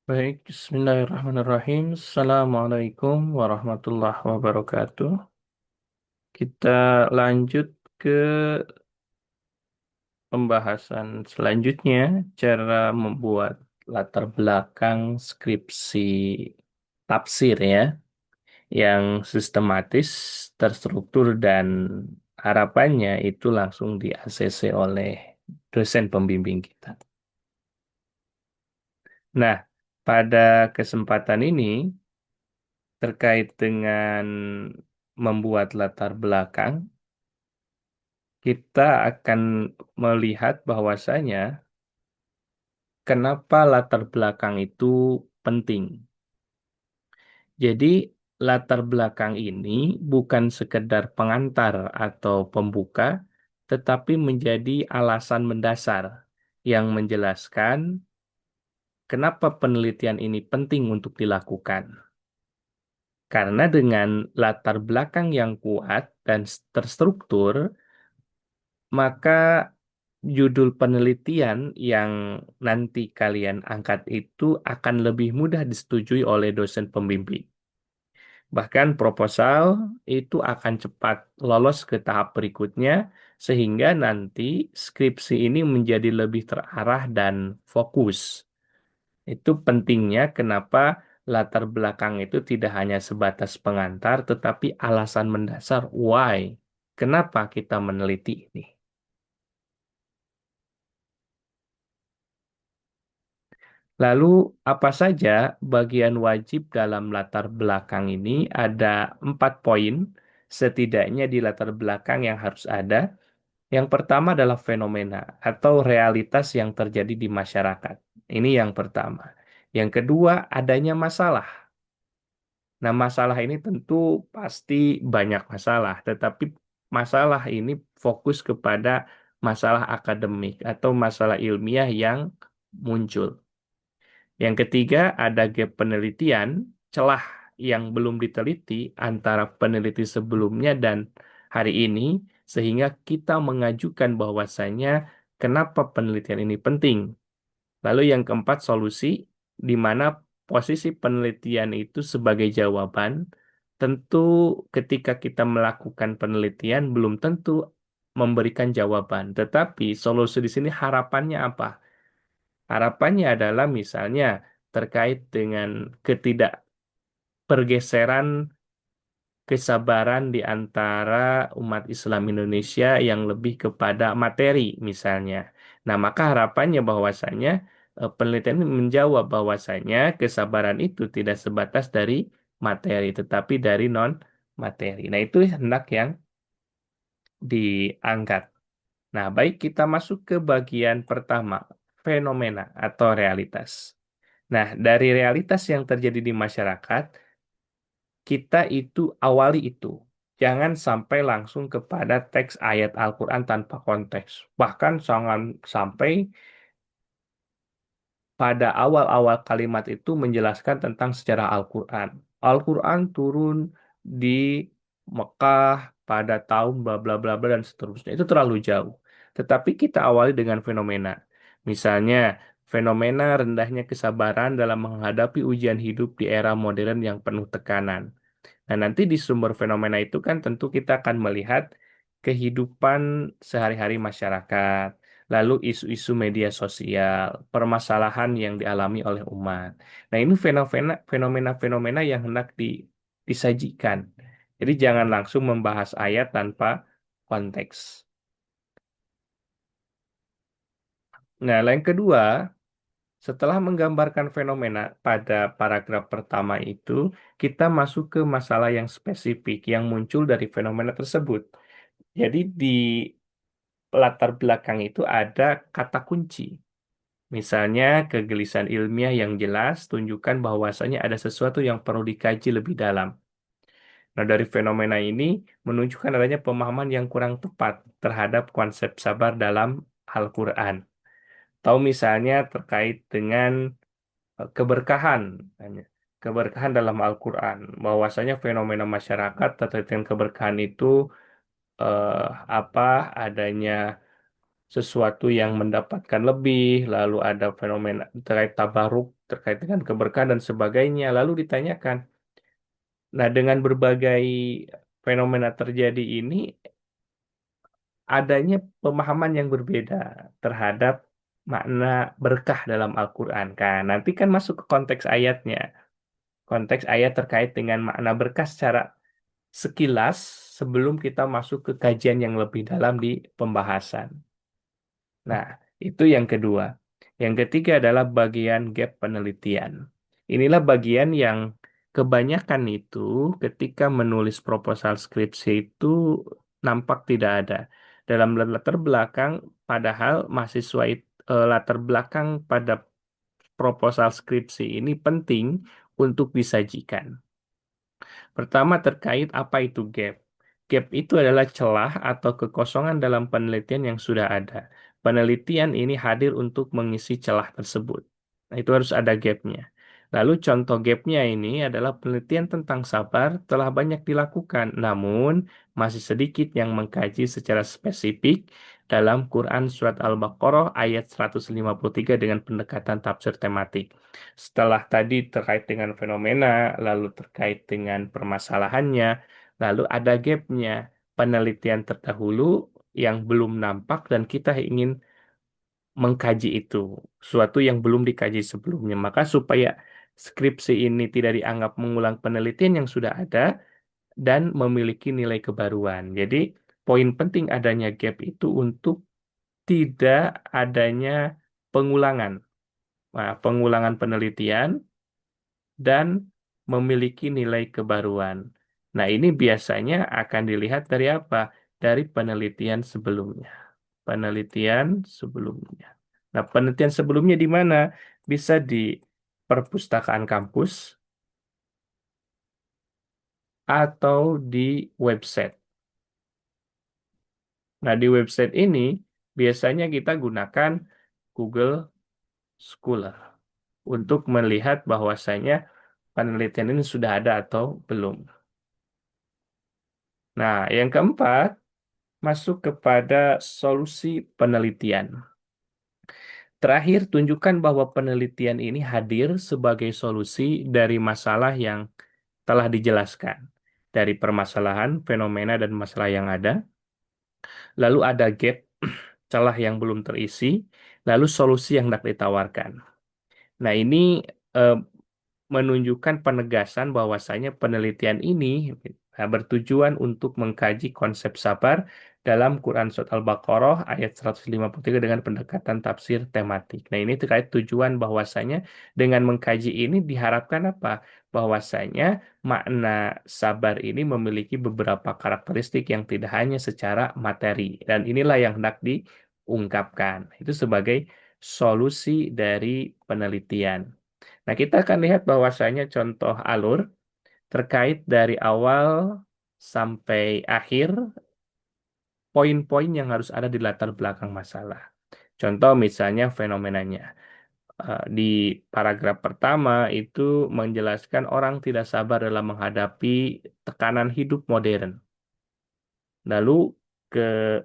Baik, Bismillahirrahmanirrahim. Assalamualaikum warahmatullahi wabarakatuh. Kita lanjut ke pembahasan selanjutnya, cara membuat latar belakang skripsi tafsir ya, yang sistematis, terstruktur, dan harapannya itu langsung di ACC oleh dosen pembimbing kita. Nah, pada kesempatan ini, terkait dengan membuat latar belakang, kita akan melihat bahwasanya kenapa latar belakang itu penting. Jadi, latar belakang ini bukan sekedar pengantar atau pembuka, tetapi menjadi alasan mendasar yang menjelaskan kenapa penelitian ini penting untuk dilakukan. Karena dengan latar belakang yang kuat dan terstruktur, maka judul penelitian yang nanti kalian angkat itu akan lebih mudah disetujui oleh dosen pembimbing. Bahkan proposal itu akan cepat lolos ke tahap berikutnya, sehingga nanti skripsi ini menjadi lebih terarah dan fokus. Itu pentingnya kenapa latar belakang itu tidak hanya sebatas pengantar, tetapi alasan mendasar why. Kenapa kita meneliti ini? Lalu, apa saja bagian wajib dalam latar belakang ini? Ada 4 poin, setidaknya di latar belakang yang harus ada. Yang pertama adalah fenomena atau realitas yang terjadi di masyarakat. Ini yang pertama. Yang kedua, adanya masalah. Nah, masalah ini tentu pasti banyak masalah, tetapi masalah ini fokus kepada masalah akademik atau masalah ilmiah yang muncul. Yang ketiga, ada gap penelitian, celah yang belum diteliti antara peneliti sebelumnya dan hari ini, sehingga kita mengajukan bahwasannya kenapa penelitian ini penting. Lalu yang keempat, solusi, di mana posisi penelitian itu sebagai jawaban. Tentu ketika kita melakukan penelitian belum tentu memberikan jawaban, tetapi solusi di sini harapannya apa? Harapannya adalah misalnya terkait dengan ketidakpergeseran kesabaran di antara umat Islam Indonesia yang lebih kepada materi misalnya. Nah, maka harapannya bahwasanya penelitian ini menjawab bahwasanya kesabaran itu tidak sebatas dari materi tetapi dari non materi. Nah, itu hendak yang diangkat. Nah, baik kita masuk ke bagian pertama, fenomena atau realitas. Nah, dari realitas yang terjadi di masyarakat, kita itu awali itu. Jangan sampai langsung kepada teks ayat Al-Quran tanpa konteks. Bahkan jangan sampai pada awal-awal kalimat itu menjelaskan tentang sejarah Al-Quran. Al-Quran turun di Mekah pada tahun bla bla bla bla dan seterusnya. Itu terlalu jauh. Tetapi kita awali dengan fenomena. Misalnya, fenomena rendahnya kesabaran dalam menghadapi ujian hidup di era modern yang penuh tekanan. Nah, nanti di sumber fenomena itu kan tentu kita akan melihat kehidupan sehari-hari masyarakat, lalu isu-isu media sosial, permasalahan yang dialami oleh umat. Nah, ini fenomena-fenomena yang hendak disajikan. Jadi jangan langsung membahas ayat tanpa konteks. Nah, yang kedua, setelah menggambarkan fenomena pada paragraf pertama itu, kita masuk ke masalah yang spesifik yang muncul dari fenomena tersebut. Jadi di latar belakang itu ada kata kunci. Misalnya kegelisahan ilmiah yang jelas tunjukkan bahwasanya ada sesuatu yang perlu dikaji lebih dalam. Nah, dari fenomena ini menunjukkan adanya pemahaman yang kurang tepat terhadap konsep sabar dalam Al-Quran. Tahu misalnya terkait dengan keberkahan. Keberkahan dalam Al-Quran. Bahwasanya fenomena masyarakat terkait dengan keberkahan itu eh, apa adanya sesuatu yang mendapatkan lebih, lalu ada fenomena terkait tabaruk terkait dengan keberkahan dan sebagainya. Lalu ditanyakan, nah dengan berbagai fenomena terjadi ini, adanya pemahaman yang berbeda terhadap makna berkah dalam Al-Quran. Kan, nanti kan masuk ke konteks ayatnya. Konteks ayat terkait dengan makna berkah secara sekilas sebelum kita masuk ke kajian yang lebih dalam di pembahasan. Nah, itu yang kedua. Yang ketiga adalah bagian gap penelitian. Inilah bagian yang kebanyakan itu ketika menulis proposal skripsi itu nampak tidak ada. Dalam latar belakang, padahal mahasiswa latar belakang pada proposal skripsi ini penting untuk disajikan. Pertama terkait apa itu gap. Gap itu adalah celah atau kekosongan dalam penelitian yang sudah ada. Penelitian ini hadir untuk mengisi celah tersebut. Nah, itu harus ada gapnya. Lalu contoh gapnya ini adalah penelitian tentang sabar telah banyak dilakukan, namun masih sedikit yang mengkaji secara spesifik dalam Quran Surat Al-Baqarah ayat 153 dengan pendekatan tafsir tematik. Setelah tadi terkait dengan fenomena, lalu terkait dengan permasalahannya, lalu ada gapnya, penelitian terdahulu yang belum nampak dan kita ingin mengkaji itu, suatu yang belum dikaji sebelumnya. Maka supaya skripsi ini tidak dianggap mengulang penelitian yang sudah ada dan memiliki nilai kebaruan. Jadi, poin penting adanya gap itu untuk tidak adanya pengulangan. Nah, pengulangan penelitian dan memiliki nilai kebaruan. Nah, ini biasanya akan dilihat dari apa? Dari penelitian sebelumnya. Penelitian sebelumnya. Nah, penelitian sebelumnya di mana? Bisa di perpustakaan kampus atau di website. Nah, di website ini biasanya kita gunakan Google Scholar untuk melihat bahwasanya penelitian ini sudah ada atau belum. Nah, yang keempat, masuk kepada solusi penelitian. Terakhir, tunjukkan bahwa penelitian ini hadir sebagai solusi dari masalah yang telah dijelaskan. Dari permasalahan, fenomena, dan masalah yang ada. Lalu ada gap, celah yang belum terisi. Lalu solusi yang hendak ditawarkan. Nah, ini eh, menunjukkan penegasan bahwasanya penelitian ini bertujuan untuk mengkaji konsep sabar dalam Quran Surat Al-Baqarah ayat 153 dengan pendekatan tafsir tematik. Nah, ini terkait tujuan bahwasanya dengan mengkaji ini diharapkan apa? Bahwasanya makna sabar ini memiliki beberapa karakteristik yang tidak hanya secara materi. Dan inilah yang hendak diungkapkan. Itu sebagai solusi dari penelitian. Nah, kita akan lihat bahwasanya contoh alur terkait dari awal sampai akhir poin-poin yang harus ada di latar belakang masalah. Contoh misalnya fenomenanya. Di paragraf pertama itu menjelaskan orang tidak sabar dalam menghadapi tekanan hidup modern. Lalu ke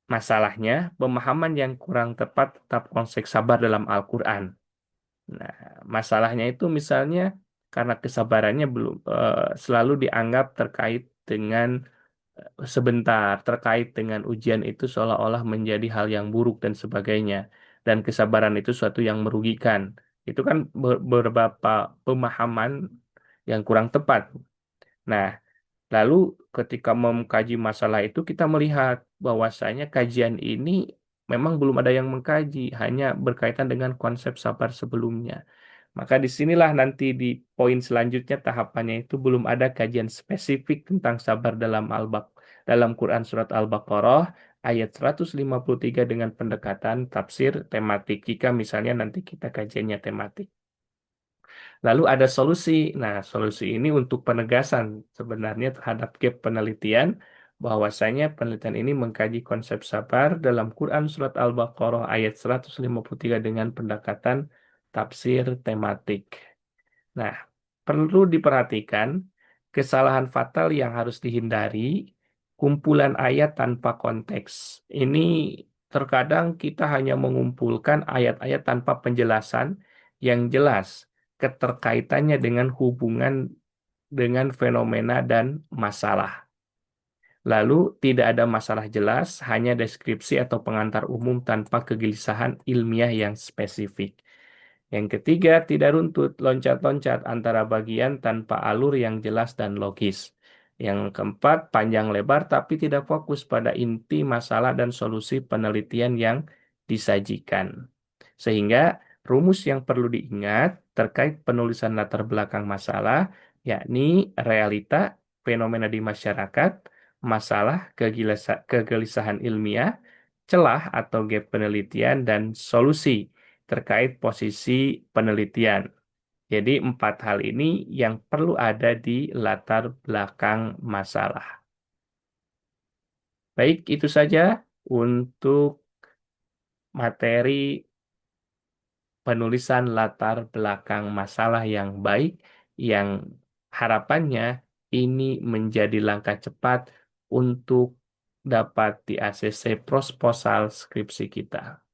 masalahnya, pemahaman yang kurang tepat tetap konsep sabar dalam Al-Quran. Nah, masalahnya itu misalnya karena kesabarannya belum selalu dianggap terkait dengan sebentar, terkait dengan ujian itu seolah-olah menjadi hal yang buruk dan sebagainya. Dan kesabaran itu suatu yang merugikan. Itu kan beberapa pemahaman yang kurang tepat. Nah, lalu ketika mengkaji masalah itu kita melihat bahwasanya kajian ini memang belum ada yang mengkaji, hanya berkaitan dengan konsep sabar sebelumnya. Maka disinilah nanti di poin selanjutnya tahapannya itu belum ada kajian spesifik tentang sabar dalam Quran Surat Al-Baqarah ayat 153 dengan pendekatan tafsir tematik. Jika misalnya nanti kita kajiannya tematik. Lalu ada solusi. Nah, solusi ini untuk penegasan sebenarnya terhadap gap penelitian bahwasanya penelitian ini mengkaji konsep sabar dalam Quran Surat Al-Baqarah ayat 153 dengan pendekatan tafsir tematik. Nah, perlu diperhatikan kesalahan fatal yang harus dihindari, kumpulan ayat tanpa konteks. Ini terkadang kita hanya mengumpulkan ayat-ayat tanpa penjelasan yang jelas keterkaitannya dengan hubungan dengan fenomena dan masalah. Lalu tidak ada masalah jelas, hanya deskripsi atau pengantar umum tanpa kegelisahan ilmiah yang spesifik. Yang ketiga, tidak runtut, loncat-loncat antara bagian tanpa alur yang jelas dan logis. Yang keempat, panjang lebar tapi tidak fokus pada inti masalah dan solusi penelitian yang disajikan. Sehingga rumus yang perlu diingat terkait penulisan latar belakang masalah, yakni realita, fenomena di masyarakat, masalah, kegelisahan ilmiah, celah atau gap penelitian, dan solusi terkait posisi penelitian. Jadi empat hal ini yang perlu ada di latar belakang masalah. Baik, itu saja untuk materi penulisan latar belakang masalah yang baik, yang harapannya ini menjadi langkah cepat untuk dapat di ACC proposal skripsi kita.